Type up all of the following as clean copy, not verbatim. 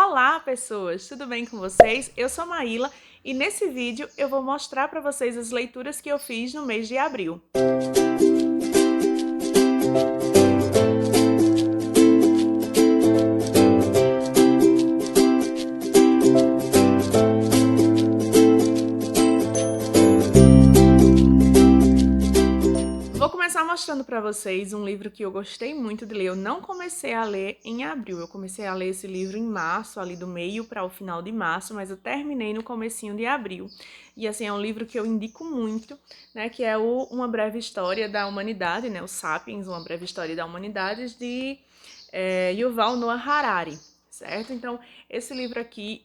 Olá, pessoas! Tudo bem com vocês? Eu sou Maíla e nesse vídeo eu vou mostrar para vocês as leituras que eu fiz no mês de abril. Vou começar mostrando para vocês um livro que eu gostei muito de ler. Eu não comecei a ler em abril, eu comecei a ler esse livro em março, ali do meio para o final de março, mas eu terminei no comecinho de abril. E assim, é um livro que eu indico muito, né, que é Uma Breve História da Humanidade, né, o Sapiens, Uma Breve História da Humanidade, de Yuval Noah Harari, certo? Então, esse livro aqui,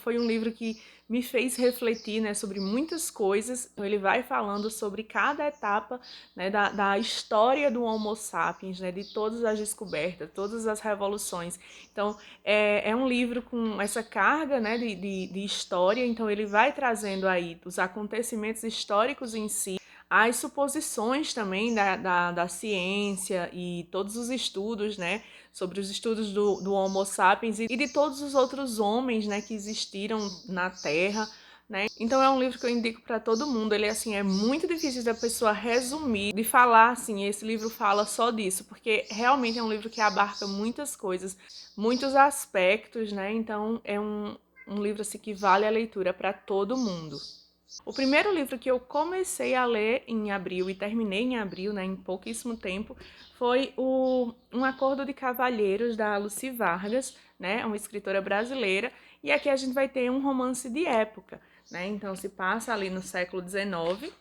foi um livro que me fez refletir, né, sobre muitas coisas. Então, ele vai falando sobre cada etapa, né, da história do Homo sapiens, né, de todas as descobertas, todas as revoluções. Então, é um livro com essa carga, né, de história. Então, ele vai trazendo aí os acontecimentos históricos em si, as suposições também da ciência e todos os estudos, né, sobre os estudos do Homo sapiens e de todos os outros homens, né, que existiram na Terra, né? Então é um livro que eu indico para todo mundo. Ele assim é muito difícil da pessoa resumir, de falar assim, esse livro fala só disso, porque realmente é um livro que abarca muitas coisas, muitos aspectos, né? Então é um livro assim que vale a leitura para todo mundo. O primeiro livro que eu comecei a ler em abril e terminei em abril, né, em pouquíssimo tempo, foi Um Acordo de Cavalheiros, da Lucy Vargas, né, uma escritora brasileira, e aqui a gente vai ter um romance de época, né, então se passa ali no século XIX,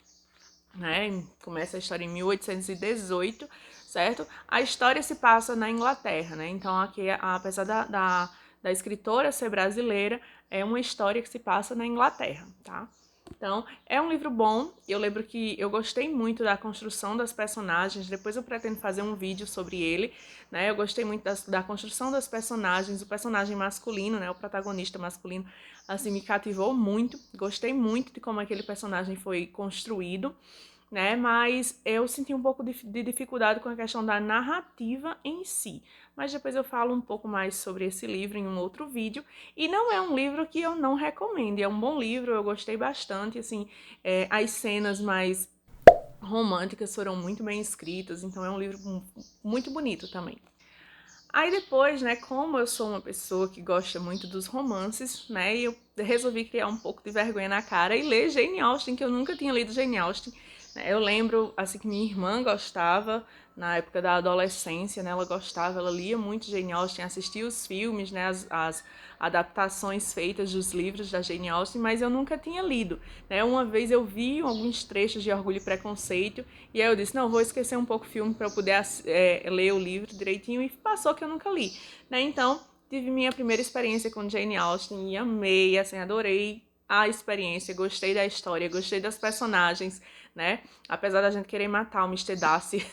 né, começa a história em 1818, certo? A história se passa na Inglaterra, né, então aqui, apesar da escritora ser brasileira, é uma história que se passa na Inglaterra, tá? Então, é um livro bom. Eu lembro que eu gostei muito da construção das personagens. Depois eu pretendo fazer um vídeo sobre ele, né? Eu gostei muito da construção das personagens. O personagem masculino, né? O protagonista masculino, assim, me cativou muito. Gostei muito de como aquele personagem foi construído, né? Mas eu senti um pouco de dificuldade com a questão da narrativa em si. Mas depois eu falo um pouco mais sobre esse livro em um outro vídeo. E não é um livro que eu não recomendo, é um bom livro, eu gostei bastante, assim, as cenas mais românticas foram muito bem escritas, então é um livro muito bonito também. Aí depois, né, como eu sou uma pessoa que gosta muito dos romances, né, eu resolvi criar um pouco de vergonha na cara e ler Jane Austen, que eu nunca tinha lido Jane Austen. Eu lembro, assim, que minha irmã gostava, na época da adolescência, né, ela gostava, ela lia muito Jane Austen, assistia os filmes, né, as adaptações feitas dos livros da Jane Austen, mas eu nunca tinha lido, né. Uma vez eu vi alguns trechos de Orgulho e Preconceito, e aí eu disse, não, vou esquecer um pouco o filme para eu poder ler o livro direitinho, e passou que eu nunca li, né, então tive minha primeira experiência com Jane Austen e amei, assim, adorei a experiência, gostei da história, gostei das personagens, né? Apesar da gente querer matar o Mr. Darcy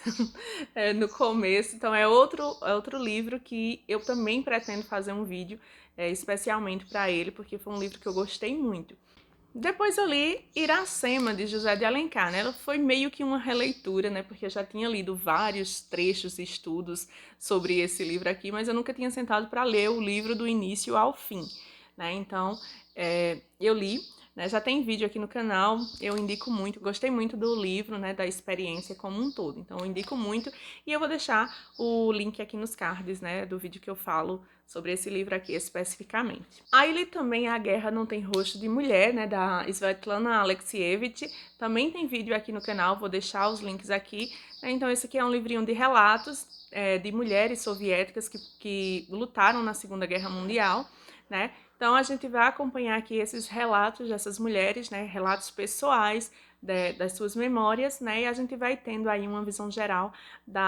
no começo. Então é outro livro que eu também pretendo fazer um vídeo especialmente para ele, porque foi um livro que eu gostei muito. Depois eu li Iracema, de José de Alencar, né? Ela foi meio que uma releitura, né? Porque eu já tinha lido vários trechos e estudos sobre esse livro aqui, mas eu nunca tinha sentado para ler o livro do início ao fim, né? Então, eu li, né? Já tem vídeo aqui no canal, eu indico muito, gostei muito do livro, né? Da experiência como um todo. Então, eu indico muito e eu vou deixar o link aqui nos cards, né? Do vídeo que eu falo sobre esse livro aqui especificamente. Aí li também A Guerra Não Tem Rosto de Mulher, né, da Svetlana Alexievich. Também tem vídeo aqui no canal, vou deixar os links aqui. Então esse aqui é um livrinho de relatos de mulheres soviéticas que lutaram na Segunda Guerra Mundial, né? Então a gente vai acompanhar aqui esses relatos dessas mulheres, né, relatos pessoais, das suas memórias, né? E a gente vai tendo aí uma visão geral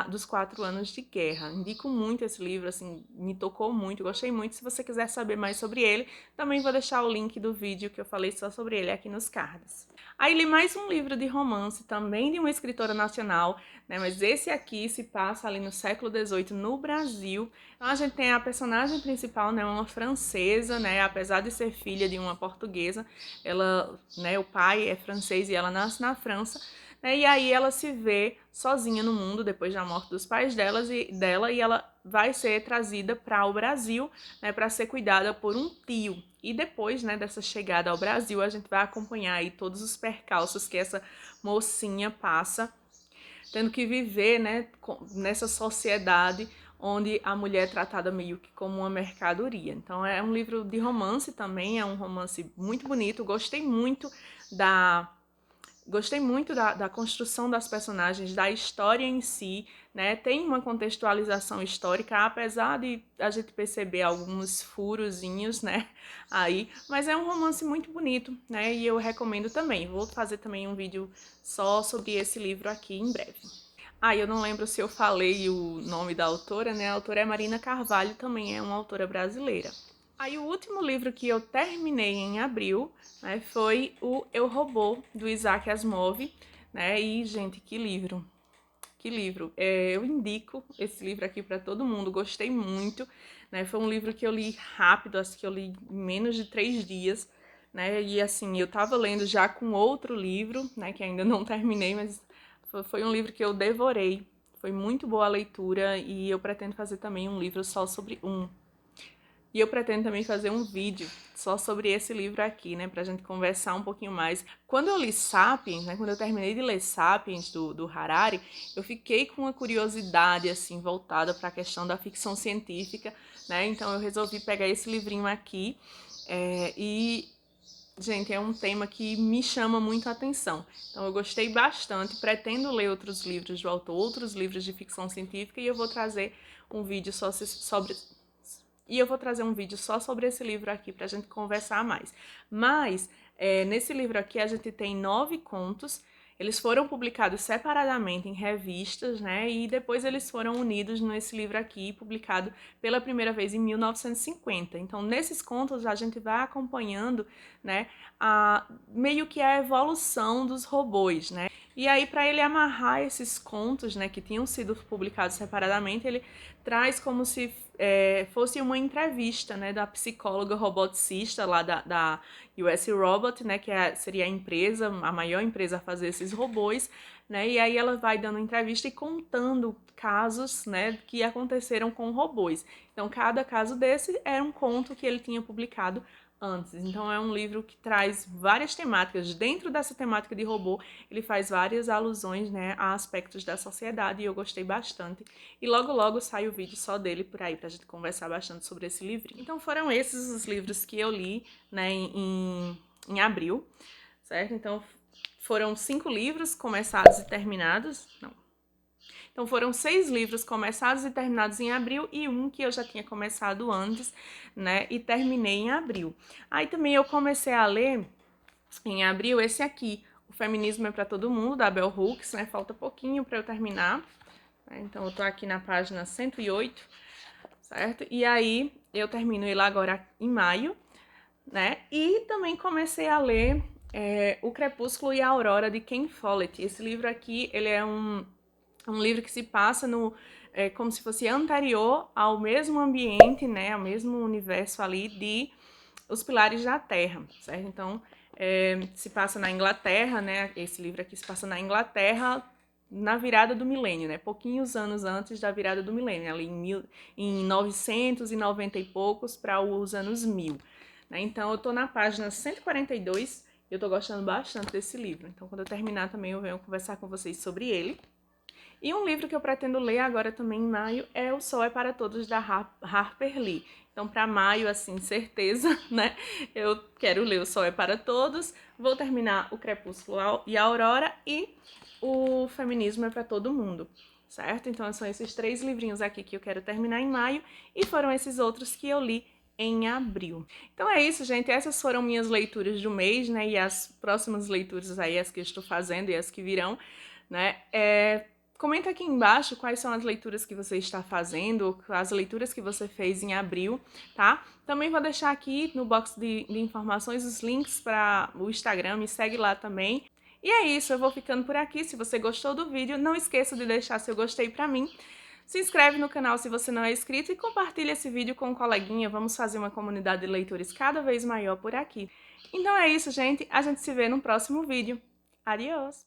dos 4 anos de guerra. Indico muito esse livro, assim, me tocou muito, gostei muito. Se você quiser saber mais sobre ele, também vou deixar o link do vídeo que eu falei só sobre ele aqui nos cards. Aí li mais um livro de romance, também de uma escritora nacional, né? Mas esse aqui se passa ali no século XVIII, no Brasil. Então a gente tem a personagem principal, né, uma francesa, né, apesar de ser filha de uma portuguesa, ela, né, o pai é francês e ela nasce na França, né? E aí ela se vê sozinha no mundo depois da morte dos pais dela e ela vai ser trazida para o Brasil, né, para ser cuidada por um tio. E depois, né, dessa chegada ao Brasil, a gente vai acompanhar aí todos os percalços que essa mocinha passa, tendo que viver, né, nessa sociedade onde a mulher é tratada meio que como uma mercadoria. Então é um livro de romance também, é um romance muito bonito, da construção das personagens, da história em si, né? Tem uma contextualização histórica, apesar de a gente perceber alguns furozinhos, né? Aí, mas é um romance muito bonito, né? E eu recomendo também. Vou fazer também um vídeo só sobre esse livro aqui em breve. Ah, eu não lembro se eu falei o nome da autora, né? A autora é Marina Carvalho, também é uma autora brasileira. Aí o último livro que eu terminei em abril, né, foi o Eu, Robô, do Isaac Asimov, né? E, gente, que livro! Que livro! Eu indico esse livro aqui para todo mundo, gostei muito, né? Foi um livro que eu li rápido, acho que eu li em menos de 3 dias, né? E assim, eu tava lendo já com outro livro, né? Que ainda não terminei, mas foi um livro que eu devorei. Foi muito boa a leitura e eu pretendo fazer também um livro só sobre e eu pretendo também fazer um vídeo só sobre esse livro aqui, né, pra gente conversar um pouquinho mais. Quando eu li Sapiens, né, quando eu terminei de ler Sapiens, do Harari, eu fiquei com uma curiosidade, assim, voltada para a questão da ficção científica, né, então eu resolvi pegar esse livrinho aqui e... Gente, é um tema que me chama muito a atenção. Então eu gostei bastante, pretendo ler outros livros do autor, outros livros de ficção científica, e eu vou trazer um vídeo só sobre... E eu vou trazer um vídeo só sobre esse livro aqui pra gente conversar mais. Mas, nesse livro aqui a gente tem 9 contos. Eles foram publicados separadamente em revistas, né? E depois eles foram unidos nesse livro aqui, publicado pela primeira vez em 1950. Então, nesses contos a gente vai acompanhando, né, meio que a evolução dos robôs, né? E aí, para ele amarrar esses contos, né, que tinham sido publicados separadamente, ele traz como se fosse uma entrevista, né, da psicóloga roboticista lá da US Robot, né, que seria a empresa, a maior empresa a fazer esses robôs, né, e aí ela vai dando entrevista e contando casos, né, que aconteceram com robôs. Então, cada caso desse era um conto que ele tinha publicado antes. Então é um livro que traz várias temáticas. Dentro dessa temática de robô, ele faz várias alusões, né, a aspectos da sociedade e eu gostei bastante. E logo logo sai o vídeo só dele por aí pra gente conversar bastante sobre esse livrinho. Então foram esses os livros que eu li, né, em abril, certo? Então foram 5 livros começados e terminados. Não. Então foram 6 livros começados e terminados em abril e um que eu já tinha começado antes, né, e terminei em abril. Aí também eu comecei a ler em abril esse aqui, O Feminismo é para Todo Mundo, da Bell Hooks, né, falta pouquinho para eu terminar. Então eu tô aqui na página 108, certo? E aí eu termino ele agora em maio, né, e também comecei a ler O Crepúsculo e a Aurora, de Ken Follett. Esse livro aqui, ele é um livro que se passa como se fosse anterior ao mesmo ambiente, né, ao mesmo universo ali de Os Pilares da Terra, certo? Então, se passa na Inglaterra, né, esse livro aqui se passa na Inglaterra na virada do milênio, né, pouquinhos anos antes da virada do milênio, ali em 990 e poucos para os anos 1000, né? Então, eu tô na página 142 e eu tô gostando bastante desse livro. Então, quando eu terminar também eu venho conversar com vocês sobre ele. E um livro que eu pretendo ler agora também em maio é O Sol é para Todos, da Harper Lee. Então, para maio, assim, certeza, né? Eu quero ler O Sol é para Todos, vou terminar O Crepúsculo e a Aurora e O Feminismo é para Todo Mundo, certo? Então, são esses 3 livrinhos aqui que eu quero terminar em maio e foram esses outros que eu li em abril. Então é isso, gente. Essas foram minhas leituras do mês, né? E as próximas leituras aí, as que eu estou fazendo e as que virão, né? Comenta aqui embaixo quais são as leituras que você está fazendo, as leituras que você fez em abril, tá? Também vou deixar aqui no box de informações os links para o Instagram, me segue lá também. E é isso, eu vou ficando por aqui. Se você gostou do vídeo, não esqueça de deixar seu gostei pra mim. Se inscreve no canal se você não é inscrito e compartilha esse vídeo com um coleguinha. Vamos fazer uma comunidade de leitores cada vez maior por aqui. Então é isso, gente. A gente se vê no próximo vídeo. Adiós!